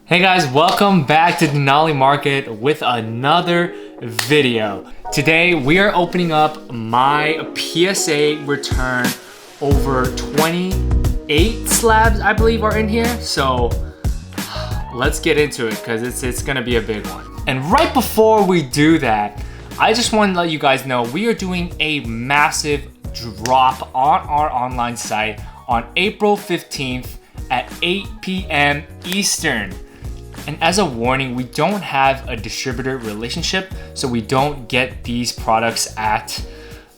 Hey guys, welcome back to Denali Market with another video. Today we are opening up my PSA Return. Over 28 slabs I believe are in here, so let's get into it because it's gonna be a big one. And right before we do that, I just want to let you guys know we are doing a massive drop on our online site on April 15th at 8 p.m. Eastern. And as a warning, we don't have a distributor relationship, so we don't get these products at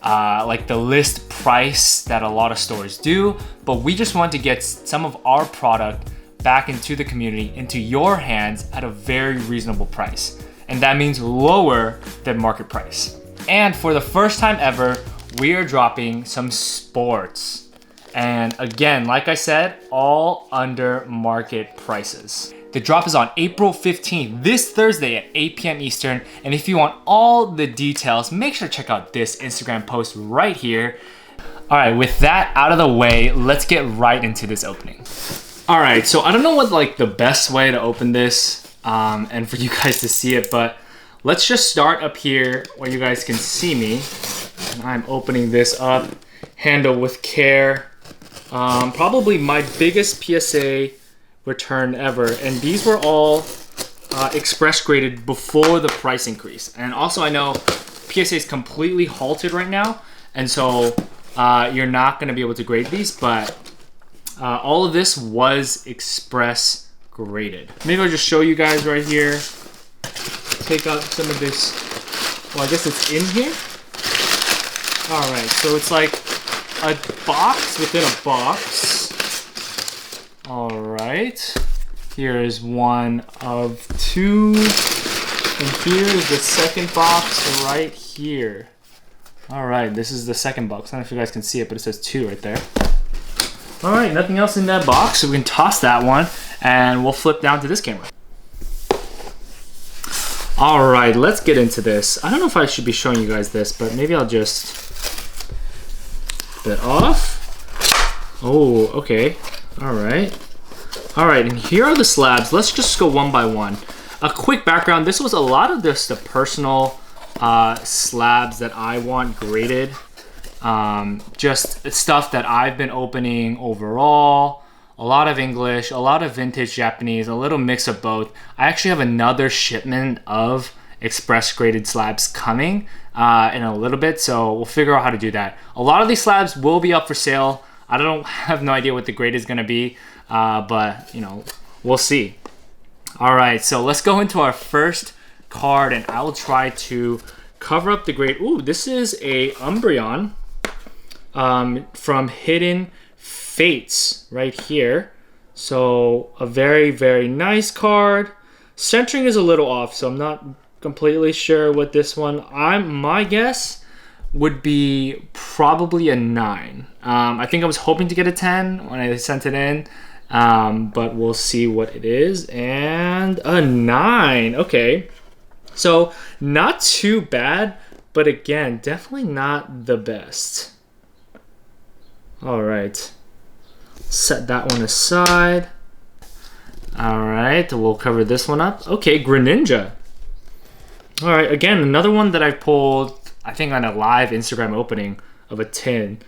like the list price that a lot of stores do, but we just want to get some of our product back into the community, into your hands at a very reasonable price. And that means lower than market price. And for the first time ever, we are dropping some sports. And again, like I said, all under market prices. The drop is on April 15th, this Thursday at 8 p.m. Eastern. And if you want all the details, make sure to check out this Instagram post right here. All right, with that out of the way, let's get right into this opening. All right, so I don't know what like the best way to open this and for you guys to see it, but let's just start up here where you guys can see me. And I'm opening this up, handle with care. Probably my biggest PSA return ever, and these were all express graded before the price increase. And also I know PSA is completely halted right now, and so you're not going to be able to grade these, but all of this was express graded. Maybe I'll just show you guys right here. Take out some of this. Well, I guess it's in here. All right, so it's like a box within a box. All right, here is one of two, and here is the second box right here. All right, this is the second box. I don't know if you guys can see it, but it says 2 right there. All right, nothing else in that box, so we can toss that one, and we'll flip down to this camera. All right, let's get into this. I don't know if I should be showing you guys this, but maybe I'll just put it off. Oh, okay. All right, and here are the slabs. Let's just go one by one. A quick background, this was a lot of just the personal slabs that I want graded. Just stuff that I've been opening overall. A lot of English, a lot of vintage Japanese, a little mix of both. I actually have another shipment of express graded slabs coming in a little bit, so we'll figure out how to do that. A lot of these slabs will be up for sale. I have no idea what the grade is going to be, but you know, we'll see. All right, so let's go into our first card, and I will try to cover up the grade. Ooh, this is a Umbreon from Hidden Fates right here. So a very, very nice card. Centering is a little off, so I'm not completely sure what this one. My guess would be probably a 9. I think I was hoping to get a 10 when I sent it in, but we'll see what it is. And a 9. Okay, so not too bad, but again, definitely not the best. All right, set that one aside. All right, we'll cover this one up. Okay, Greninja. All right, again, another one that I pulled, I think, on a live Instagram opening of a tin.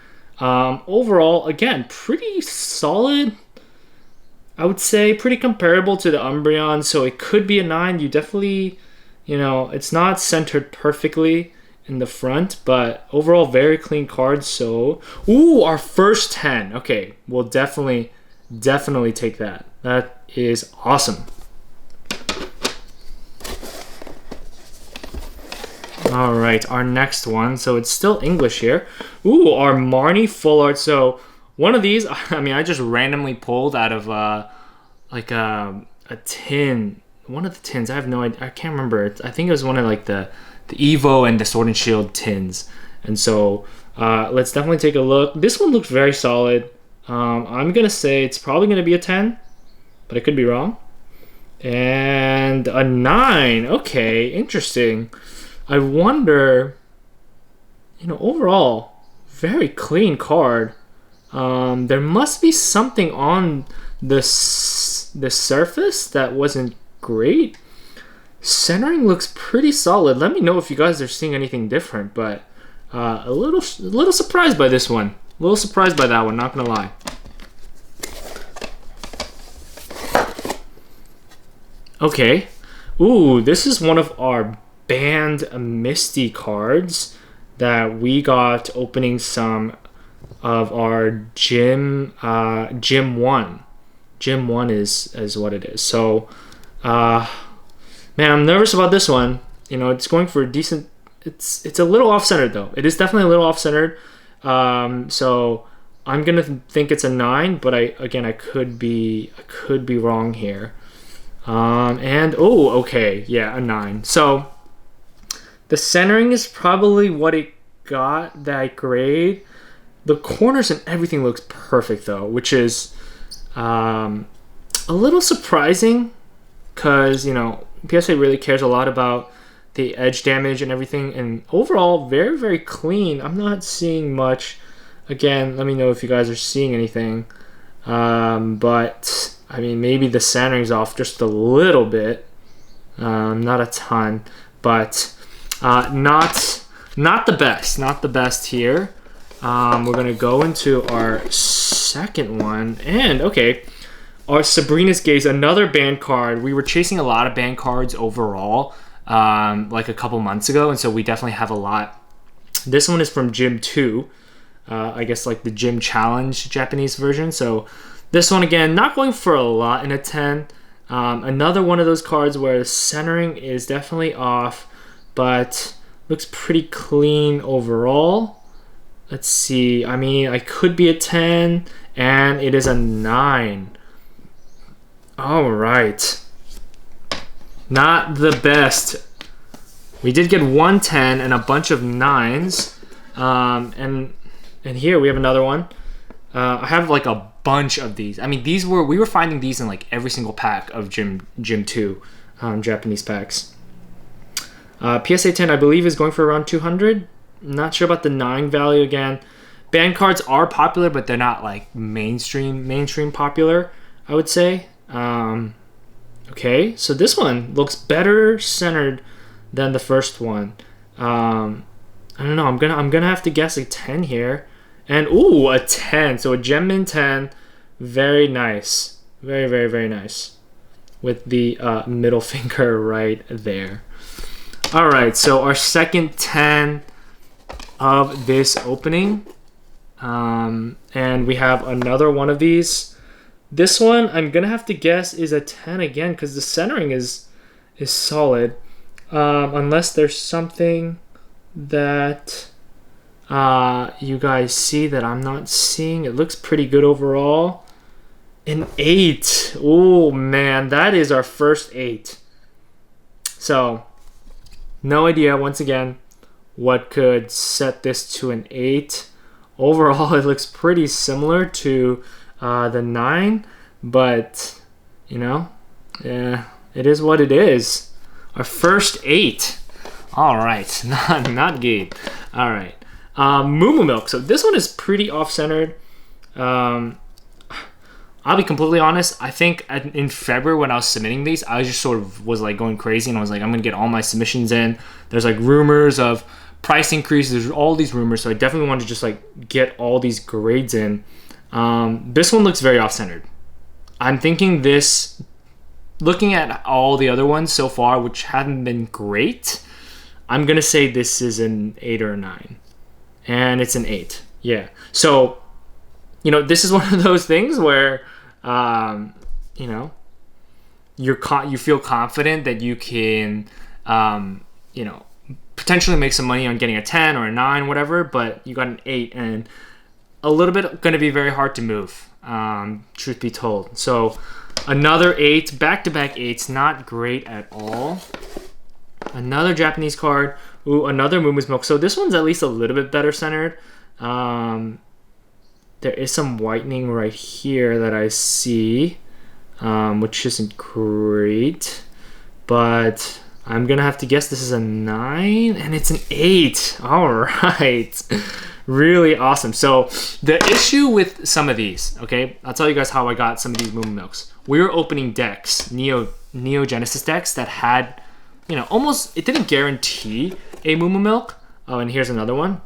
Overall, again, pretty solid. I would say pretty comparable to the Umbreon, so it could be a 9. You definitely, you know, it's not centered perfectly in the front, but overall very clean card. So, ooh, our first 10. Okay, we'll definitely take that. That is awesome. All right, our next one. So it's still English here. Ooh, our Marnie Full Art. So one of these, I mean, I just randomly pulled out of like a tin. One of the tins. I have no idea. I can't remember. I think it was one of like the Evo and the Sword and Shield tins. And so let's definitely take a look. This one looks very solid. I'm gonna say it's probably gonna be a 10, but I could be wrong. And a 9. Okay, interesting. I wonder, you know, overall, very clean card. There must be something on the the surface that wasn't great. Centering looks pretty solid. Let me know if you guys are seeing anything different, but a little surprised by this one. A little surprised by that one, not gonna lie. Okay. Ooh, this is one of our banned Misty cards that we got opening some of our gym 1. Gym 1 is what it is. So man, I'm nervous about this one. You know, it's going for a decent, it's a little off-centered though. It is definitely a little off-centered. So I'm gonna think it's a 9, but I could be wrong here. And oh, okay, yeah, a 9. So the centering is probably what it got that grade. The corners and everything looks perfect though, which is a little surprising because, you know, PSA really cares a lot about the edge damage and everything, and overall very, very clean. I'm not seeing much. Again, let me know if you guys are seeing anything. But I mean, maybe the centering's off just a little bit, not a ton, but not the best here. We're gonna go into our second one, and okay, our Sabrina's Gaze, another banned card. We were chasing a lot of banned cards overall, like a couple months ago, and so we definitely have a lot. This one is from Gym 2, I guess like the Gym Challenge Japanese version. So this one, again, not going for a lot in a 10. Another one of those cards where the centering is definitely off, but looks pretty clean overall. Let's see, I mean, I could be a 10, and it is a 9. All right. Not the best. We did get one 10 and a bunch of 9s. And here we have another one. I have like a bunch of these. I mean, we were finding these in like every single pack of Gym 2 Japanese packs. PSA 10, I believe, is going for around 200. Not sure about the 9 value again. Banned cards are popular, but they're not like mainstream popular, I would say. Okay, so this one looks better centered than the first one. I don't know. I'm gonna have to guess a 10 here. And ooh, a 10. So a Gemmin 10, very nice, very, very, very nice, with the middle finger right there. All right, so our second 10 of this opening, and we have another one of these. This one I'm gonna have to guess is a 10 again because the centering is solid, unless there's something that you guys see that I'm not seeing. It looks pretty good overall. An 8. Oh man, that is our first 8. So no idea, once again, what could set this to an 8. Overall, it looks pretty similar to the 9, but you know, yeah, it is what it is. Our first 8. All right, not good. All right, Moo Moo Milk. So this one is pretty off-centered. I'll be completely honest. I think in February when I was submitting these, I just sort of was like going crazy, and I was like, I'm gonna get all my submissions in. There's like rumors of price increases. There's all these rumors, so I definitely wanted to just like get all these grades in. This one looks very off-centered. I'm thinking this, looking at all the other ones so far, which haven't been great, I'm gonna say this is an 8 or a 9, and it's an 8. Yeah. So, you know, this is one of those things where, you know, you feel confident that you can, you know, potentially make some money on getting a 10 or a 9, whatever, but you got an 8 and a little bit going to be very hard to move, truth be told. So another 8, back-to-back 8s, not great at all. Another Japanese card. Ooh, another Moo Moo's Milk. So this one's at least a little bit better centered. There is some whitening right here that I see, which isn't great, but I'm gonna have to guess this is a 9, and it's an 8. All right, really awesome. So the issue with some of these, okay, I'll tell you guys how I got some of these Moo Moo Milks. We were opening decks, Neo Genesis decks that had, you know, almost, it didn't guarantee a Moo Moo Milk. Oh, and here's another one.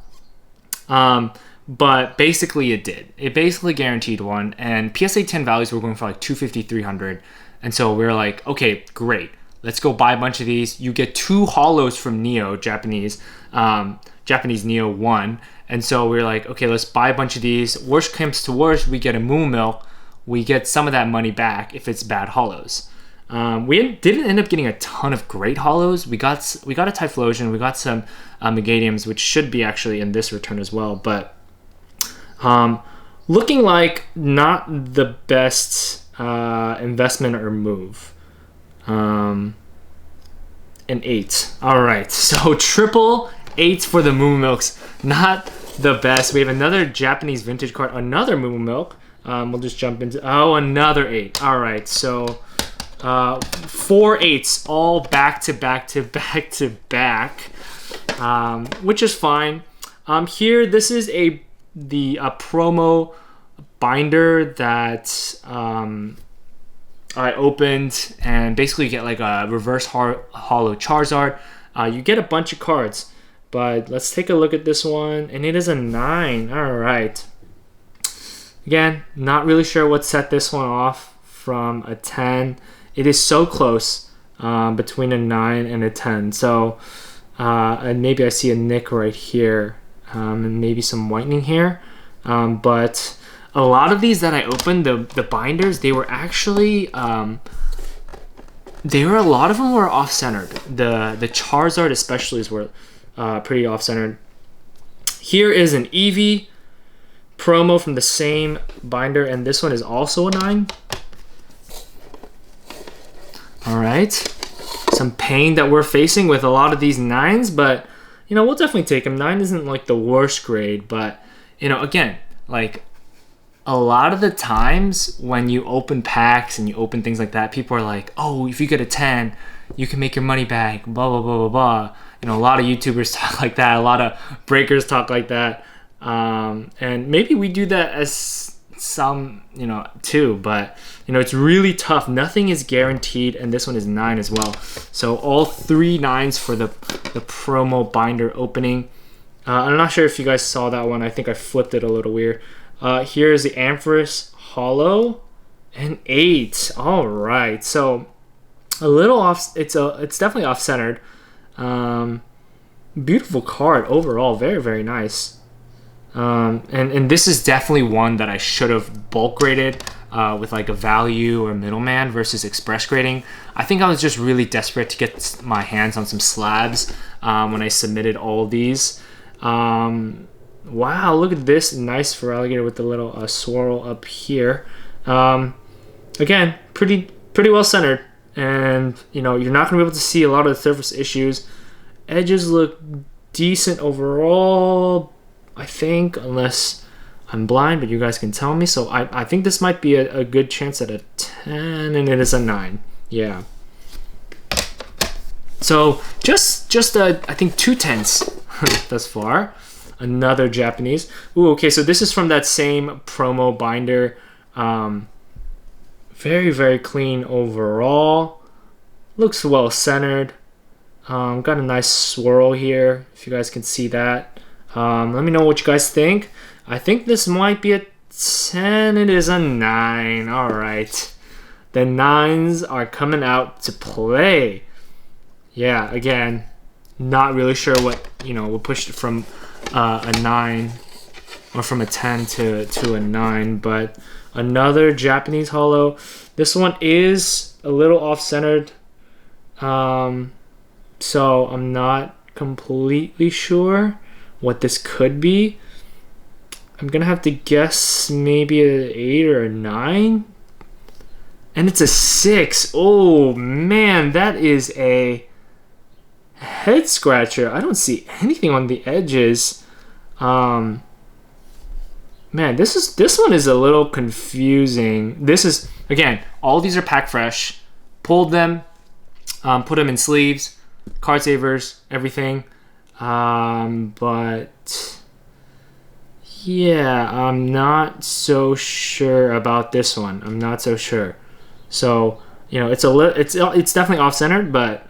But basically it did. It basically guaranteed one, and PSA 10 values were going for like 250, 300. And so we were like, okay, great. Let's go buy a bunch of these. You get 2 holos from Neo, Japanese Neo 1. And so we were like, okay, let's buy a bunch of these. Worst comes to worst, we get a Moo Moo Milk. We get some of that money back if it's bad holos. We didn't end up getting a ton of great holos. We got a Typhlosion, we got some Megadiums, which should be actually in this return as well. But looking like not the best investment or move. An 8. All right, so triple 8s for the Moo Moo Milks. Not the best. We have another Japanese vintage card, another Moo Moo Milk. We'll just jump into, another 8. All right, so 4 8s all back to back to back to back, which is fine. Here, this is the promo binder that I opened, and basically you get like a reverse holo Charizard. You get a bunch of cards, but let's take a look at this one, and it is a 9. All right. Again, not really sure what set this one off from a 10. It is so close between a 9 and a 10. So, and maybe I see a nick right here, and maybe some whitening here. But a lot of these that I opened, the binders, they were actually, a lot of them were off-centered. The Charizard especially were pretty off-centered. Here is an Eevee promo from the same binder, and this one is also a 9. All right, some pain that we're facing with a lot of these 9s, but you know, we'll definitely take them. 9 isn't like the worst grade, but you know, again, like a lot of the times when you open packs and you open things like that, people are like, oh, if you get a 10, you can make your money back, blah, blah, blah, blah, blah. You know, a lot of YouTubers talk like that. A lot of breakers talk like that. And maybe we do that as some, you know, too, but you know, it's really tough. Nothing is guaranteed, and this one is 9 as well. So all 3 9s for the promo binder opening. I'm not sure if you guys saw that one. I think I flipped it a little weird. Here's the Ampharos Holo, and 8. All right, so a little off. It's definitely off-centered. Beautiful card overall. Very, very nice. And this is definitely one that I should have bulk graded with like a value or middleman versus express grading. I think I was just really desperate to get my hands on some slabs when I submitted all of these. Wow, look at this nice for alligator with the little swirl up here. Again, pretty well centered, and you know, you're not gonna be able to see a lot of the surface issues. Edges look decent overall, I think, unless I'm blind, but you guys can tell me. So I think this might be a good chance at a 10, and it is a 9. Yeah. So just I think 2 10s thus far. Another Japanese. Ooh, okay, so this is from that same promo binder. Very, very clean overall. Looks well centered. Got a nice swirl here, if you guys can see that. Let me know what you guys think. I think this might be a 10. It is a 9. All right. The 9s are coming out to play. Yeah, again, not really sure what, you know, we pushed it from a 9 or from a 10 to a 9, but another Japanese holo. This one is a little off-centered, so I'm not completely sure what this could be. I'm gonna have to guess maybe an 8 or a 9, and it's a 6. Oh man, that is a head scratcher. I don't see anything on the edges. Man, this one is a little confusing. This is, again, all these are pack fresh. Pulled them, put them in sleeves, card savers, everything. But Yeah, I'm not so sure about this one. I'm not so sure. So, you know, it's definitely off-centered, but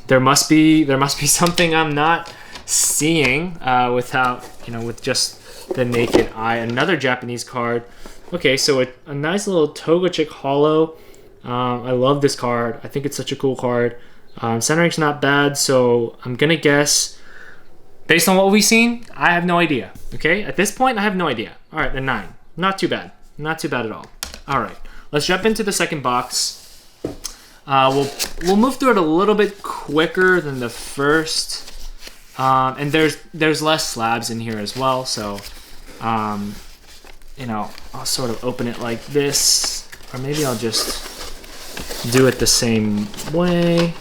there must be something I'm not seeing without, you know, with just the naked eye. Another Japanese card. Okay, so a nice little Togechick Holo. I love this card. I think it's such a cool card. Centering's not bad, so I'm gonna guess, based on what we've seen, I have no idea. Okay, at this point, I have no idea. All right, a 9. Not too bad. Not too bad at all. All right, let's jump into the second box. We'll move through it a little bit quicker than the first, and there's less slabs in here as well. So, you know, I'll sort of open it like this, or maybe I'll just do it the same way.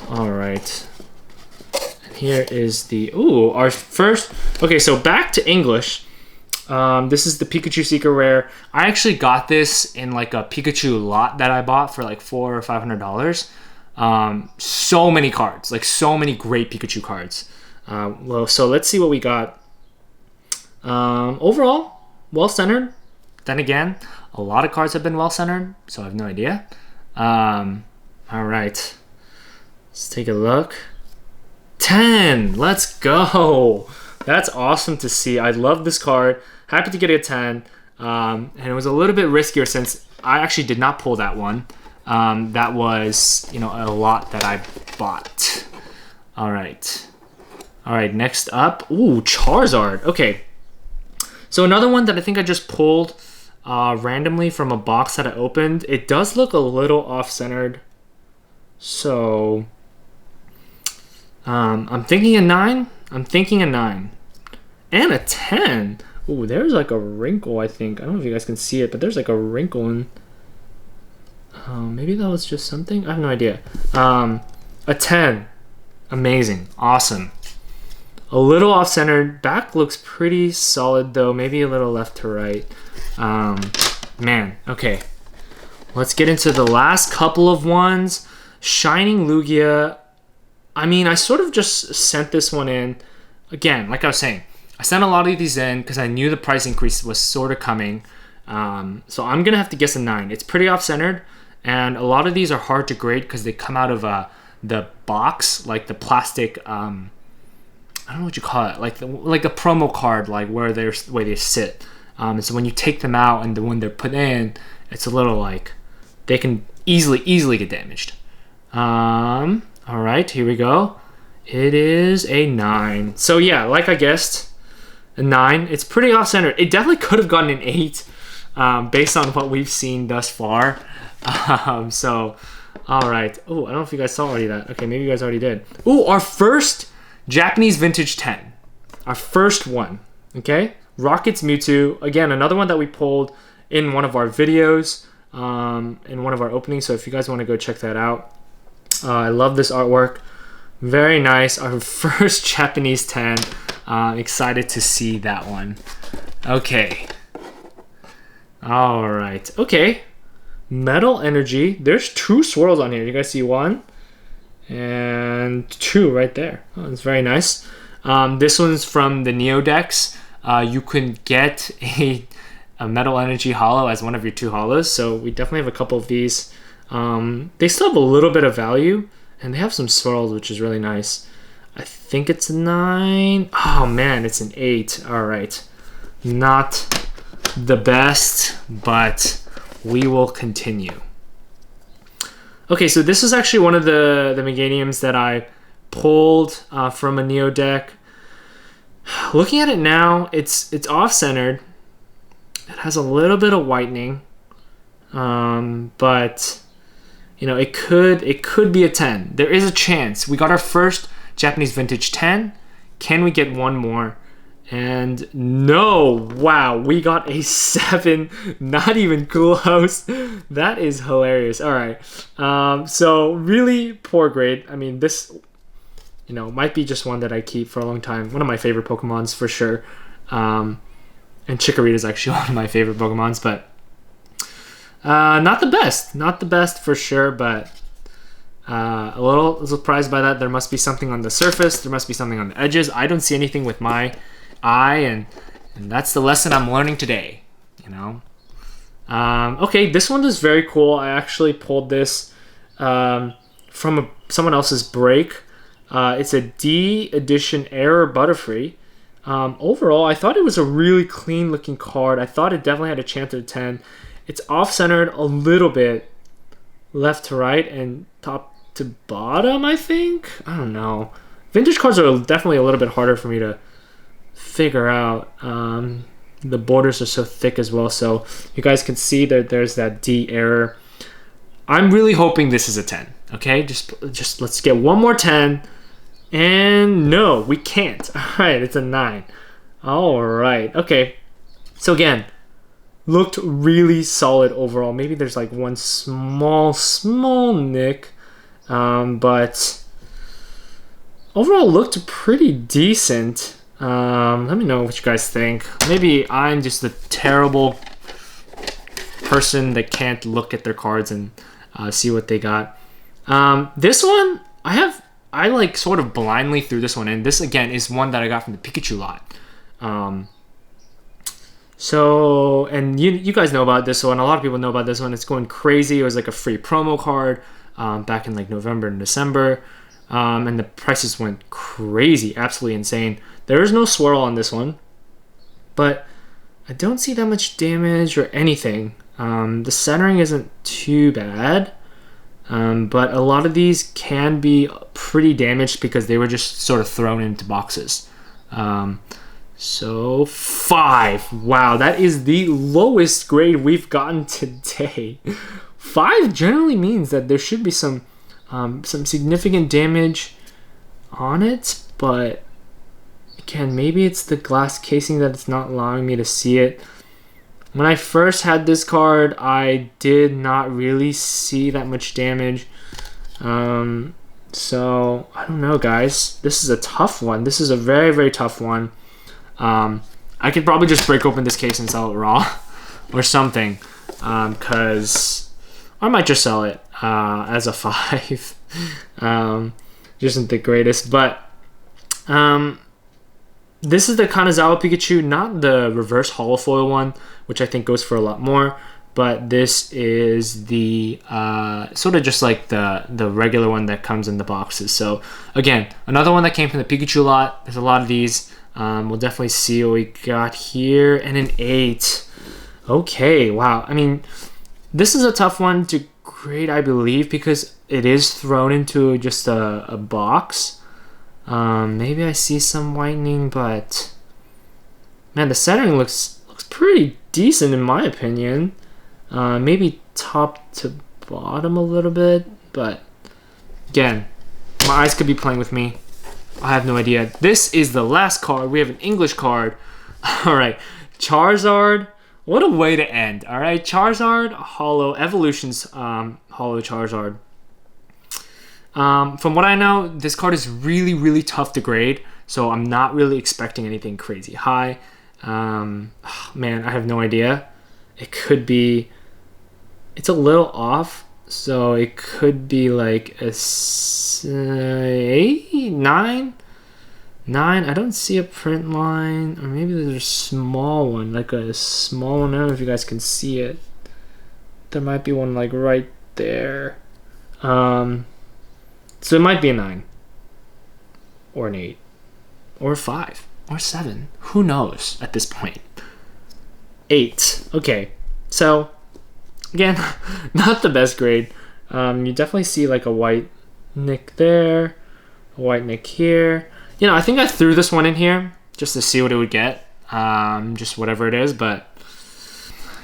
All right. And here is the, ooh, our first, okay, so back to English. This is the Pikachu Secret Rare. I actually got this in like a Pikachu lot that I bought for like $400 or $500. So many cards, like so many great Pikachu cards. Well, so let's see what we got. Overall, well-centered. Then again, a lot of cards have been well-centered, so I have no idea. All right, let's take a look. 10, let's go. That's awesome to see. I love this card. Happy to get a 10. And it was a little bit riskier since I actually did not pull that one. That was, you know, a lot that I bought. All right. All right, next up. Ooh, Charizard. Okay. So another one that I think I just pulled randomly from a box that I opened. It does look a little off-centered. So I'm thinking a 9. I'm thinking a 9. And a 10. Ooh, there's like a wrinkle, I think. I don't know if you guys can see it, but there's like a wrinkle in... maybe that was just something? I have no idea. A 10. Amazing. Awesome. A little off-centered. Back looks pretty solid, though. Maybe a little left to right. Man, okay. Let's get into the last couple of ones. Shining Lugia. I mean, I sort of just sent this one in. Again, like I was saying, I sent a lot of these in because I knew the price increase was sort of coming. So I'm going to have to guess a 9. It's pretty off-centered, and a lot of these are hard to grade because they come out of the box, like the plastic, I don't know what you call it, like a promo card, like where they sit. And so when you take them out and when they're put in, it's a little like they can easily get damaged. All right, here we go. It is a 9. So yeah, like I guessed, a 9. It's pretty off-centered. It definitely could have gotten an 8 based on what we've seen thus far. So, all right. Oh, I don't know if you guys saw already that. Okay, maybe you guys already did. Oh, our first Japanese Vintage 10. Our first one, okay? Rocket's Mewtwo. Again, another one that we pulled in one of our videos, in one of our openings. So if you guys want to go check that out. I love this artwork. Very nice. Our first Japanese 10. Excited to see that one. Okay. All right. Okay. Metal Energy. There's 2 swirls on here. You guys see 1? And 2 right there. Oh, it's very nice. This one's from the Neo decks. You can get a Metal Energy holo as one of your 2 holos. So we definitely have a couple of these. They still have a little bit of value, and they have some swirls, which is really nice. I think it's a 9. Oh man, it's an 8. All right. Not the best, but we will continue. Okay, so this is actually one of the Meganiums that I pulled from a Neo deck. Looking at it now, it's off-centered. It has a little bit of whitening, but you know, it could be a 10. There is a chance. We got our first Japanese Vintage 10. Can we get one more? And no, wow, we got a 7. Not even close. That is hilarious. All right, so really poor grade. I mean, this, you know, might be just one that I keep for a long time. One of my favorite Pokemons for sure. And Chikorita is actually one of my favorite Pokemons, but not the best for sure, but a little surprised by that. There must be something on the surface. There must be something on the edges. I don't see anything with my eye, and that's the lesson I'm learning today, you know. Okay, this one is very cool. I actually pulled this from someone else's break. It's a D edition Error Butterfree. Overall, I thought it was a really clean looking card. I thought it definitely had a chance at a 10. It's off-centered a little bit, left to right and top to bottom, I think. I don't know. Vintage cards are definitely a little bit harder for me to figure out. The borders are so thick as well, so you guys can see that there's that D error. I'm really hoping this is a 10. Okay, just let's get one more 10. And no, we can't. All right, it's a 9. All right, okay. So again, looked really solid overall. Maybe there's like one small nick, but overall looked pretty decent. Let me know what you guys think. Maybe I'm just a terrible person that can't look at their cards and see what they got. This one, I like sort of blindly threw this one in. This again is one that I got from the Pikachu lot. So, and you guys know about this one. A lot of people know about this one. It's going crazy. It was like a free promo card back in like November and December. And the prices went crazy, absolutely insane. There is no swirl on this one, but I don't see that much damage or anything. The centering isn't too bad, but a lot of these can be pretty damaged because they were just sort of thrown into boxes. So 5. Wow, that is the lowest grade we've gotten today. 5 generally means that there should be some significant damage on it, but again, maybe it's the glass casing that it's not allowing me to see it. When I first had this card, I did not really see that much damage. So I don't know, guys. This is a tough one. This is a very, very tough one. I could probably just break open this case and sell it raw or something, because I might just sell it as a 5. Just isn't the greatest, but this is the Kanazawa Pikachu, not the reverse holofoil one, which I think goes for a lot more, but this is the sort of just like the regular one that comes in the boxes. So again, another one that came from the Pikachu lot. There's a lot of these. We'll definitely see what we got here, and an 8. Okay, wow. I mean, this is a tough one to grade, I believe, because it is thrown into just a box. Maybe I see some whitening, but man, the centering looks pretty decent in my opinion. Maybe top to bottom a little bit, but again, my eyes could be playing with me. I have no idea. This is the last card. We have an English card. All right, Charizard. What a way to end. All right, Charizard Holo Evolutions Holo Charizard. From what I know, this card is really, really tough to grade, so I'm not really expecting anything crazy high. Man, I have no idea. It could be, it's a little off, so it could be like a 8, 9. I don't see a print line, or maybe there's a small one, like a small one. I don't know if you guys can see it. There might be one like right there. So it might be a 9, or an 8, or a 5, or 7. Who knows at this point? 8. Okay, so again, not the best grade. You definitely see like a white nick there, a white nick here. You know, I think I threw this one in here just to see what it would get, just whatever it is. But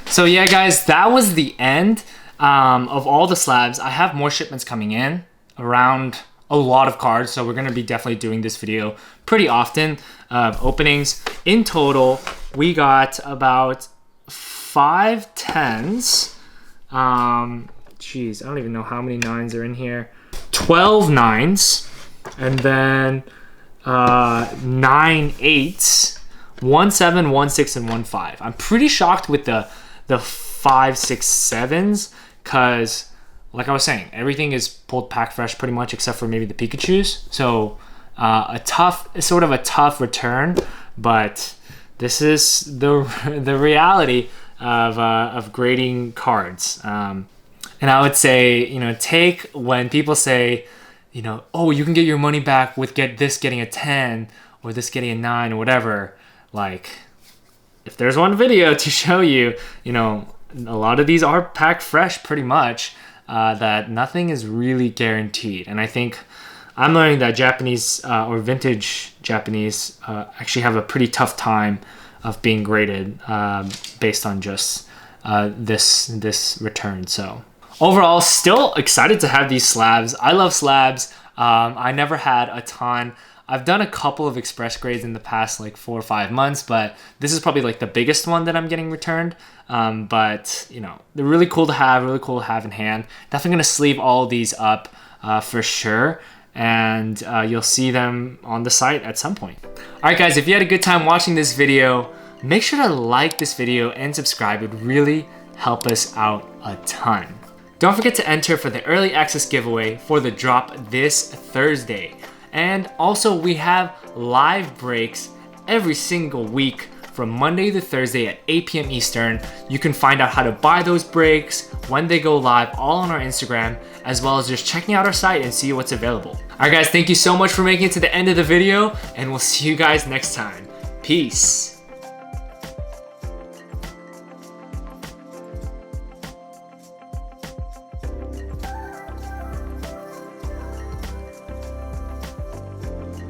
so yeah, guys, that was the end of all the slabs. I have more shipments coming in around a lot of cards, so we're gonna be definitely doing this video pretty often of openings. In total, we got about 5 10s. Geez, I don't even know how many 9s are in here. 12 9s, and then 9 8s, 1 7, 1 6, and 1 5. I'm pretty shocked with the 5 6 7s, because like I was saying, everything is pulled pack fresh pretty much except for maybe the Pikachus. So a tough return but this is the reality of grading cards. And I would say, take when people say, oh, you can get your money back with this getting a 10 or this getting a 9 or whatever. Like, if there's one video to show you, a lot of these are packed fresh pretty much, that nothing is really guaranteed. And I think I'm learning that Japanese or vintage Japanese actually have a pretty tough time of being graded based on just this return. So overall, still excited to have these slabs. I love slabs. I never had a ton. I've done a couple of express grades in the past like 4 or 5 months, but this is probably like the biggest one that I'm getting returned. But they're really cool to have, in hand. Definitely gonna sleeve all these up for sure, and you'll see them on the site at some point. All right, guys, if you had a good time watching this video, make sure to like this video and subscribe. It would really help us out a ton. Don't forget to enter for the early access giveaway for the drop this Thursday. And also, we have live breaks every single week from Monday to Thursday at 8 p.m. Eastern. You can find out how to buy those breaks, when they go live, all on our Instagram, as well as just checking out our site and see what's available. All right, guys, thank you so much for making it to the end of the video, and we'll see you guys next time. Peace.